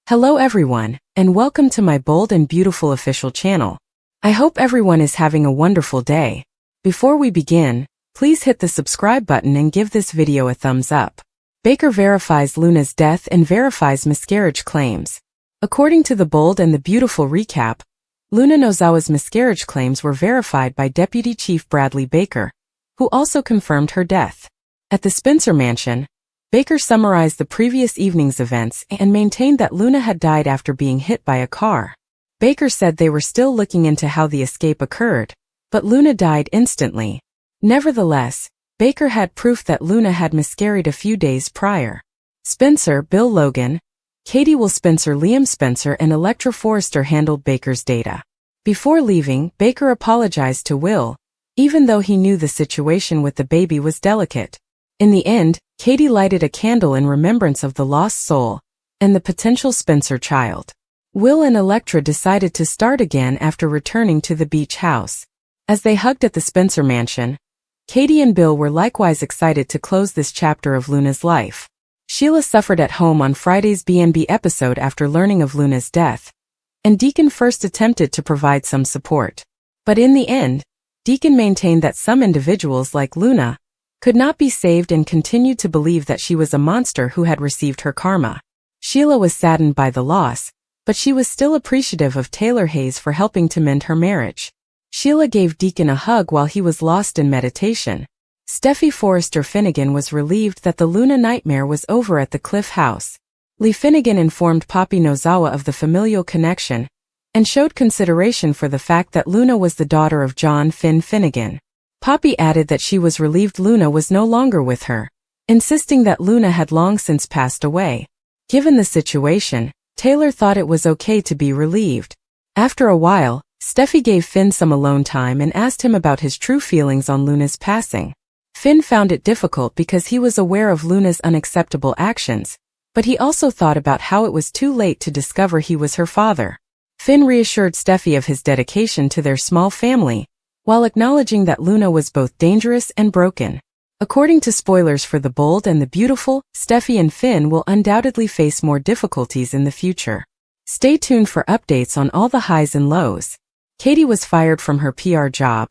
Hello everyone, and welcome to my bold and beautiful official channel. I hope everyone is having a wonderful day. Before we begin, please hit the subscribe button and give this video a thumbs up. Baker verifies Luna's death and verifies miscarriage claims. According to the Bold and the Beautiful recap, Luna Nozawa's miscarriage claims were verified by Deputy Chief Bradley Baker, who also confirmed her death. At the Spencer mansion, Baker summarized the previous evening's events and maintained that Luna had died after being hit by a car. Baker said they were still looking into how the escape occurred, but Luna died instantly. Nevertheless, Baker had proof that Luna had miscarried a few days prior. Spencer, Bill Logan, Katie Will Spencer, Liam Spencer, and Electra Forrester handled Baker's data. Before leaving, Baker apologized to Will, even though he knew the situation with the baby was delicate. In the end, Katie lighted a candle in remembrance of the lost soul and the potential Spencer child. Will and Electra decided to start again after returning to the beach house. As they hugged at the Spencer mansion, Katie and Bill were likewise excited to close this chapter of Luna's life. Sheila suffered at home on Friday's B&B episode after learning of Luna's death, and Deacon first attempted to provide some support. But in the end, Deacon maintained that some individuals like Luna could not be saved and continued to believe that she was a monster who had received her karma. Sheila was saddened by the loss, but she was still appreciative of Taylor Hayes for helping to mend her marriage. Sheila gave Deacon a hug while he was lost in meditation. Steffi Forrester Finnegan was relieved that the Luna nightmare was over at the Cliff House. Lee Finnegan informed Poppy Nozawa of the familial connection and showed consideration for the fact that Luna was the daughter of John Finn Finnegan. Poppy added that she was relieved Luna was no longer with her, insisting that Luna had long since passed away. Given the situation, Taylor thought it was okay to be relieved. After a while, Steffi gave Finn some alone time and asked him about his true feelings on Luna's passing. Finn found it difficult because he was aware of Luna's unacceptable actions, but he also thought about how it was too late to discover he was her father. Finn reassured Steffi of his dedication to their small family, while acknowledging that Luna was both dangerous and broken. According to spoilers for The Bold and the Beautiful, Steffi and Finn will undoubtedly face more difficulties in the future. Stay tuned for updates on all the highs and lows. Katie was fired from her PR job,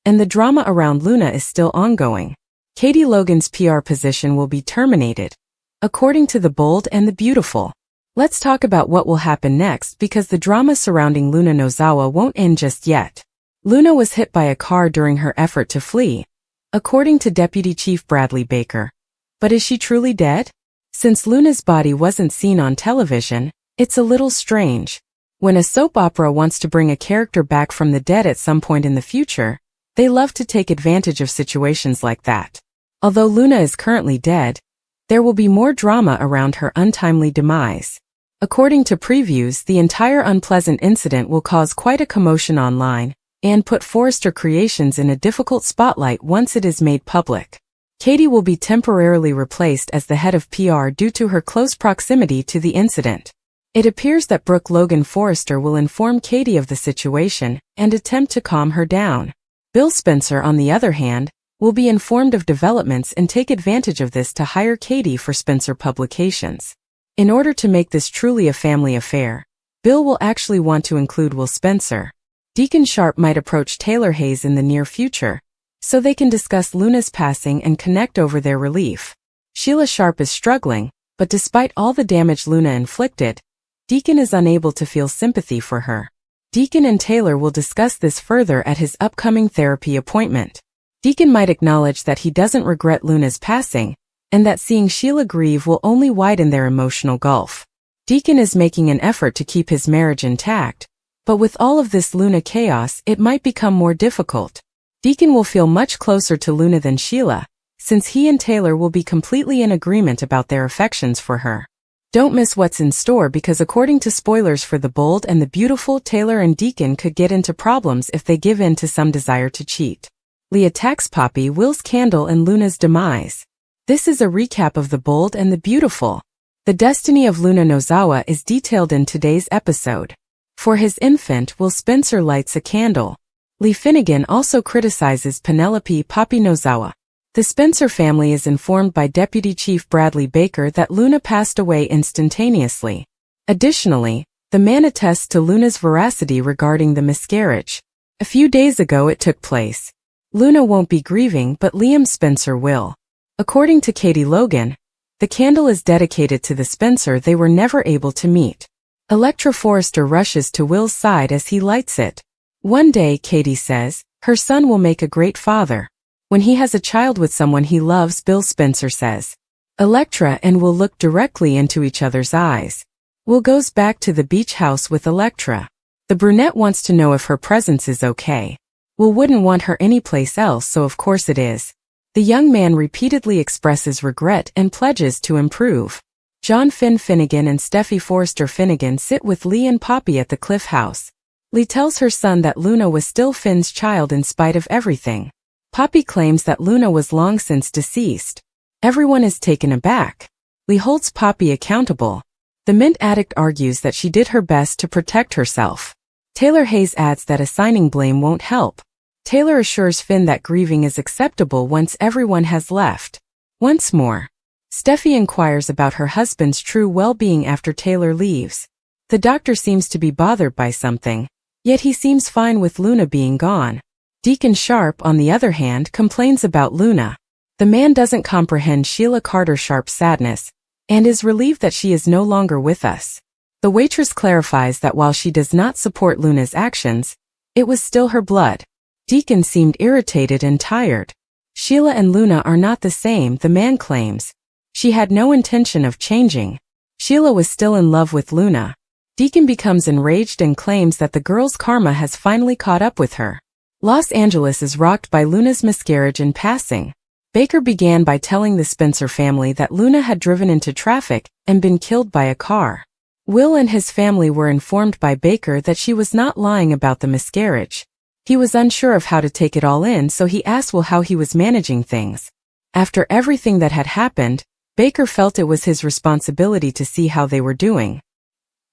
and the drama around Luna is still ongoing. Katie Logan's PR position will be terminated, according to The Bold and the Beautiful. Let's talk about what will happen next because the drama surrounding Luna Nozawa won't end just yet. Luna was hit by a car during her effort to flee, according to Deputy Chief Bradley Baker. But is she truly dead? Since Luna's body wasn't seen on television, it's a little strange. When a soap opera wants to bring a character back from the dead at some point in the future, they love to take advantage of situations like that. Although Luna is currently dead, there will be more drama around her untimely demise. According to previews, the entire unpleasant incident will cause quite a commotion online and put Forrester Creations in a difficult spotlight once it is made public. Katie will be temporarily replaced as the head of PR due to her close proximity to the incident. It appears that Brooke Logan Forrester will inform Katie of the situation and attempt to calm her down. Bill Spencer, on the other hand, will be informed of developments and take advantage of this to hire Katie for Spencer Publications. In order to make this truly a family affair, Bill will actually want to include Will Spencer. Deacon Sharp might approach Taylor Hayes in the near future, so they can discuss Luna's passing and connect over their relief. Sheila Sharp is struggling, but despite all the damage Luna inflicted, Deacon is unable to feel sympathy for her. Deacon and Taylor will discuss this further at his upcoming therapy appointment. Deacon might acknowledge that he doesn't regret Luna's passing, and that seeing Sheila grieve will only widen their emotional gulf. Deacon is making an effort to keep his marriage intact, but with all of this Luna chaos, it might become more difficult. Deacon will feel much closer to Luna than Sheila, since he and Taylor will be completely in agreement about their affections for her. Don't miss what's in store because according to spoilers for The Bold and the Beautiful, Taylor and Deacon could get into problems if they give in to some desire to cheat. Lee attacks Poppy, Will's candle, and Luna's demise. This is a recap of The Bold and the Beautiful. The destiny of Luna Nozawa is detailed in today's episode. For his infant, Will Spencer lights a candle. Lee Finnegan also criticizes Penelope Poppy Nozawa. The Spencer family is informed by Deputy Chief Bradley Baker that Luna passed away instantaneously. Additionally, the man attests to Luna's veracity regarding the miscarriage. A few days ago it took place. Luna won't be grieving, but Liam Spencer will. According to Katie Logan, the candle is dedicated to the Spencer they were never able to meet. Electra Forrester rushes to Will's side as he lights it. One day, Katie says, her son will make a great father. When he has a child with someone he loves, Bill Spencer says. Electra and Will look directly into each other's eyes. Will goes back to the beach house with Electra. The brunette wants to know if her presence is okay. Will wouldn't want her anyplace else, so of course it is. The young man repeatedly expresses regret and pledges to improve. John Finn Finnegan and Steffi Forrester Finnegan sit with Lee and Poppy at the Cliff House. Lee tells her son that Luna was still Finn's child in spite of everything. Poppy claims that Luna was long since deceased. Everyone is taken aback. Lee holds Poppy accountable. The mint addict argues that she did her best to protect herself. Taylor Hayes adds that assigning blame won't help. Taylor assures Finn that grieving is acceptable once everyone has left. Once more, Steffi inquires about her husband's true well-being after Taylor leaves. The doctor seems to be bothered by something, yet he seems fine with Luna being gone. Deacon Sharp, on the other hand, complains about Luna. The man doesn't comprehend Sheila Carter Sharp's sadness, and is relieved that she is no longer with us. The waitress clarifies that while she does not support Luna's actions, it was still her blood. Deacon seemed irritated and tired. Sheila and Luna are not the same, the man claims. She had no intention of changing. Sheila was still in love with Luna. Deacon becomes enraged and claims that the girl's karma has finally caught up with her. Los Angeles is rocked by Luna's miscarriage and passing. Baker began by telling the Spencer family that Luna had driven into traffic and been killed by a car. Will and his family were informed by Baker that she was not lying about the miscarriage. He was unsure of how to take it all in, so he asked Will how he was managing things. After everything that had happened, Baker felt it was his responsibility to see how they were doing.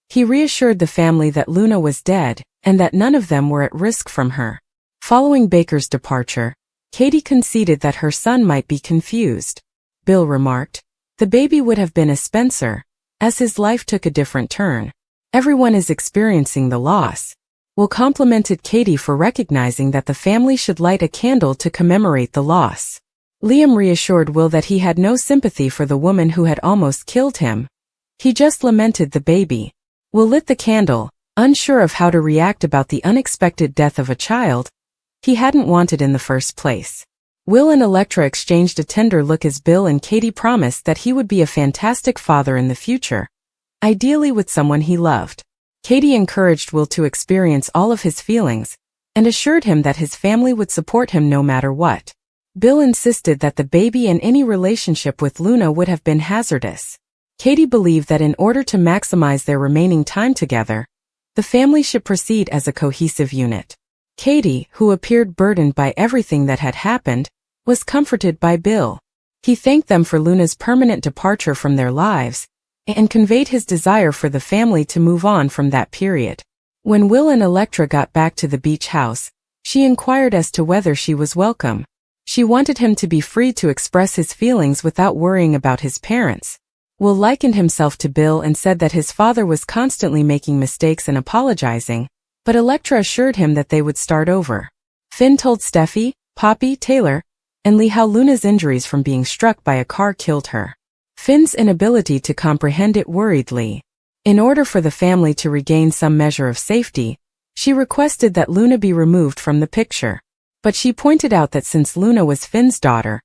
He reassured the family that Luna was dead and that none of them were at risk from her. Following Baker's departure, Katie conceded that her son might be confused. Bill remarked, "The baby would have been a Spencer, as his life took a different turn. Everyone is experiencing the loss." Will complimented Katie for recognizing that the family should light a candle to commemorate the loss. Liam reassured Will that he had no sympathy for the woman who had almost killed him. He just lamented the baby. Will lit the candle, unsure of how to react about the unexpected death of a child he hadn't wanted in the first place. Will and Electra exchanged a tender look as Bill and Katie promised that he would be a fantastic father in the future, ideally with someone he loved. Katie encouraged Will to experience all of his feelings, and assured him that his family would support him no matter what. Bill insisted that the baby and any relationship with Luna would have been hazardous. Katie believed that in order to maximize their remaining time together, the family should proceed as a cohesive unit. Katie, who appeared burdened by everything that had happened, was comforted by Bill. He thanked them for Luna's permanent departure from their lives, and conveyed his desire for the family to move on from that period. When Will and Electra got back to the beach house, she inquired as to whether she was welcome. She wanted him to be free to express his feelings without worrying about his parents. Will likened himself to Bill and said that his father was constantly making mistakes and apologizing, but Electra assured him that they would start over. Finn told Steffi, Poppy, Taylor, and Lee how Luna's injuries from being struck by a car killed her. Finn's inability to comprehend it worried Lee. In order for the family to regain some measure of safety, she requested that Luna be removed from the picture. But she pointed out that since Luna was Finn's daughter,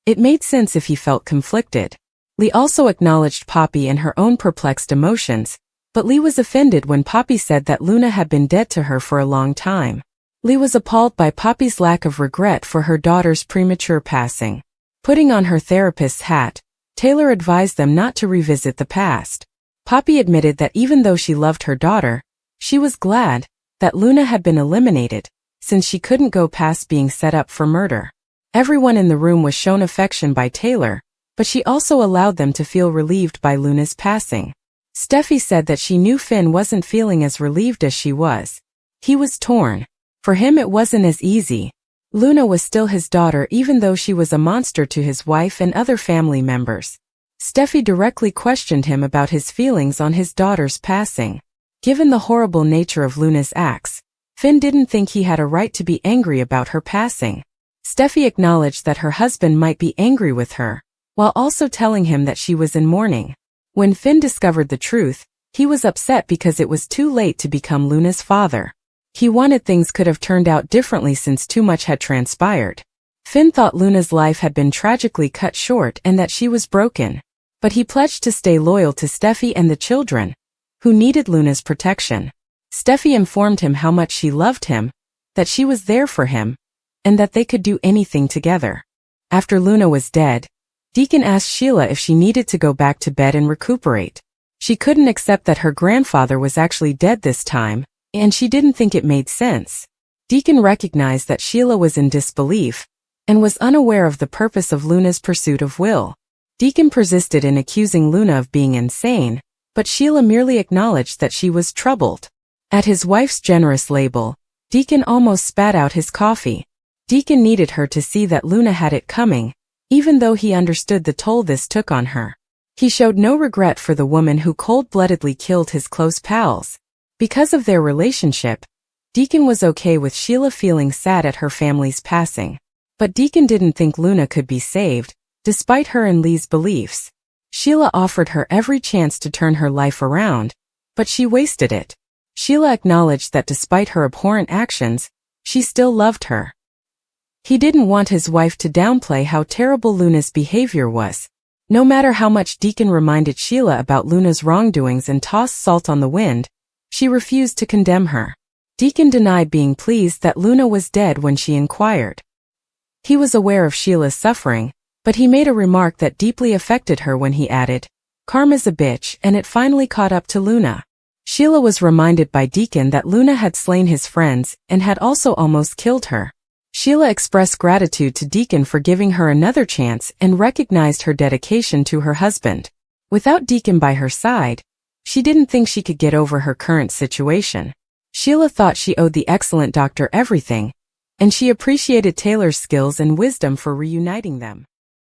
it made sense if he felt conflicted. Lee also acknowledged Poppy and her own perplexed emotions, but Lee was offended when Poppy said that Luna had been dead to her for a long time. Lee was appalled by Poppy's lack of regret for her daughter's premature passing. Putting on her therapist's hat, Taylor advised them not to revisit the past. Poppy admitted that even though she loved her daughter, she was glad that Luna had been eliminated, since she couldn't go past being set up for murder. Everyone in the room was shown affection by Taylor, but she also allowed them to feel relieved by Luna's passing. Steffi said that she knew Finn wasn't feeling as relieved as she was. He was torn. For him it wasn't as easy. Luna was still his daughter even though she was a monster to his wife and other family members. Steffi directly questioned him about his feelings on his daughter's passing. Given the horrible nature of Luna's acts, Finn didn't think he had a right to be angry about her passing. Steffi acknowledged that her husband might be angry with her, while also telling him that she was in mourning. When Finn discovered the truth, he was upset because it was too late to become Luna's father. He wanted things could have turned out differently since too much had transpired. Finn thought Luna's life had been tragically cut short and that she was broken. But he pledged to stay loyal to Steffi and the children, who needed Luna's protection. Steffi informed him how much she loved him, that she was there for him, and that they could do anything together. After Luna was dead, Deacon asked Sheila if she needed to go back to bed and recuperate. She couldn't accept that her grandfather was actually dead this time, and she didn't think it made sense. Deacon recognized that Sheila was in disbelief, and was unaware of the purpose of Luna's pursuit of Will. Deacon persisted in accusing Luna of being insane, but Sheila merely acknowledged that she was troubled. At his wife's generous label, Deacon almost spat out his coffee. Deacon needed her to see that Luna had it coming, even though he understood the toll this took on her. He showed no regret for the woman who cold-bloodedly killed his close pals. Because of their relationship, Deacon was okay with Sheila feeling sad at her family's passing. But Deacon didn't think Luna could be saved, despite her and Lee's beliefs. Sheila offered her every chance to turn her life around, but she wasted it. Sheila acknowledged that despite her abhorrent actions, she still loved her. He didn't want his wife to downplay how terrible Luna's behavior was. No matter how much Deacon reminded Sheila about Luna's wrongdoings and tossed salt on the wind, she refused to condemn her. Deacon denied being pleased that Luna was dead when she inquired. He was aware of Sheila's suffering, but he made a remark that deeply affected her when he added, "Karma's a bitch," and it finally caught up to Luna. Sheila was reminded by Deacon that Luna had slain his friends and had also almost killed her. Sheila expressed gratitude to Deacon for giving her another chance and recognized her dedication to her husband. Without Deacon by her side, she didn't think she could get over her current situation. Sheila thought she owed the excellent doctor everything, and she appreciated Taylor's skills and wisdom for reuniting them.